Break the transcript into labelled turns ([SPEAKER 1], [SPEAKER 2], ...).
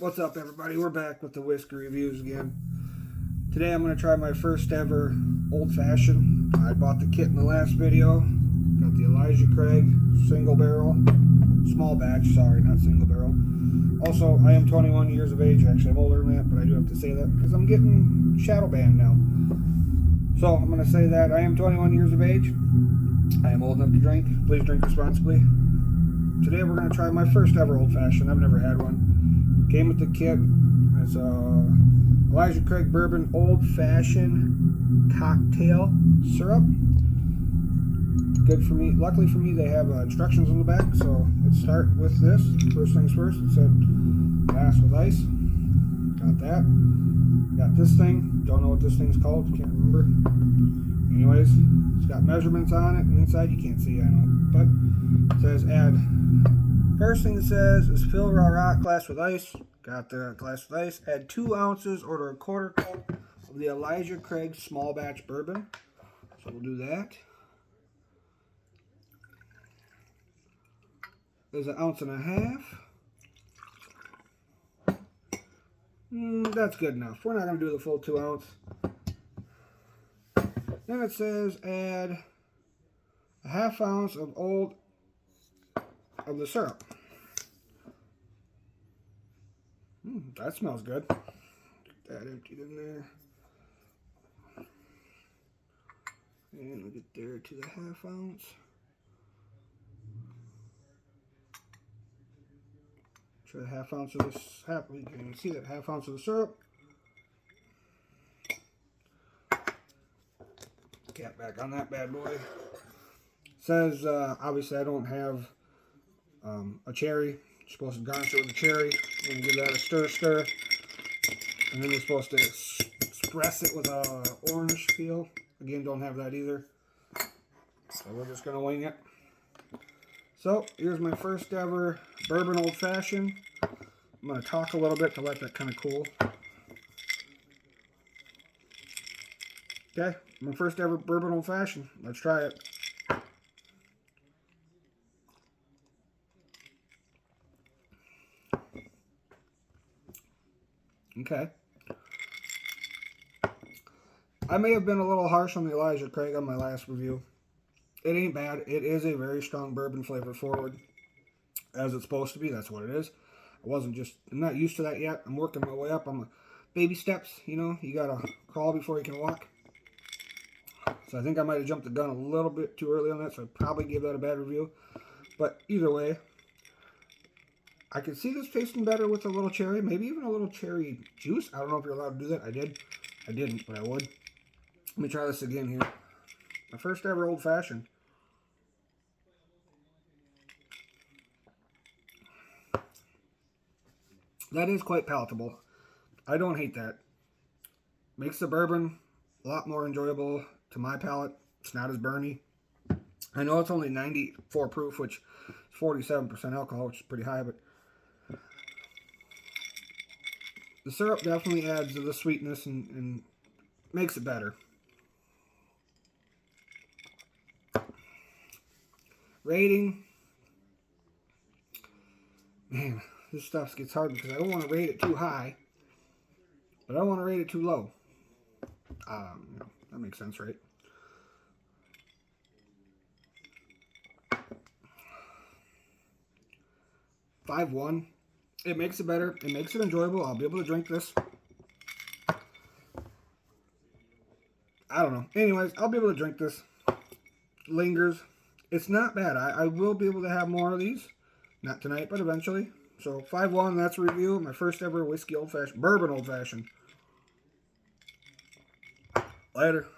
[SPEAKER 1] What's up, everybody? We're back with the whiskey reviews again. Today I'm going to try my first ever Old Fashioned. I bought the kit in the last video. Got the Elijah Craig single barrel, small batch, sorry, not single barrel. Also, I am 21 years of age. Actually, I'm older than that, but I do have to say that because I'm getting shadow banned now. So I'm going to say that I am 21 years of age. I am old enough to drink. Please drink responsibly. Today we're going to try my first ever Old Fashioned. I've never had one. Came with the kit. It's Elijah Craig Bourbon Old Fashioned Cocktail Syrup. Good for me. Luckily for me, they have instructions on the back. So let's start with this. First things first. It said glass with ice. Got that. Got this thing. Don't know what this thing's called. Can't remember. Anyways, it's got measurements on it, and inside you can't see, I know. But it says add. First thing it says is fill raw rock glass with ice. Got the glass with ice. Add 2 ounces or 1/4 cup of the Elijah Craig small batch bourbon. So we'll do that. There's 1.5 ounces. That's good enough. We're not going to do the full 2 ounce. Then it says add 1/2 ounce of the syrup. That smells good. Get that emptied in there. And we'll get there to the 1/2 ounce. Try the 1/2 ounce of this. You can even see that 1/2 ounce of the syrup. Cap back on that bad boy. Says obviously I don't have a cherry. You're supposed to garnish it with a cherry and give that a stir, and then you're supposed to express it with a orange peel. Again, don't have that either, so we're just gonna wing it. So here's my first ever bourbon Old Fashioned. I'm gonna talk a little bit to let that kind of cool. Okay, my first ever bourbon Old Fashioned. Let's try it. Okay. I may have been a little harsh on the Elijah Craig on my last review. It ain't bad. It is a very strong bourbon flavor forward. As it's supposed to be. That's what it is. I'm not used to that yet. I'm working my way up. I'm baby steps, you know. You gotta crawl before you can walk. So I think I might have jumped the gun a little bit too early on that, so I'd probably give that a bad review. But either way, I could see this tasting better with a little cherry, maybe even a little cherry juice. I don't know if you're allowed to do that. I did. I didn't, but I would. Let me try this again here. My first ever Old Fashioned. That is quite palatable. I don't hate that. Makes the bourbon a lot more enjoyable to my palate. It's not as burny. I know it's only 94 proof, which is 47% alcohol, which is pretty high, but the syrup definitely adds to the sweetness and makes it better. Rating. Man, this stuff gets hard because I don't want to rate it too high, but I don't want to rate it too low. That makes sense, right? $5.1. It makes it better. It makes it enjoyable. I'll be able to drink this. I don't know. Anyways, I'll be able to drink this. Lingers. It's not bad. I will be able to have more of these. Not tonight, but eventually. So 5.1, that's a review. My first ever whiskey Old Fashioned, bourbon Old Fashioned. Later.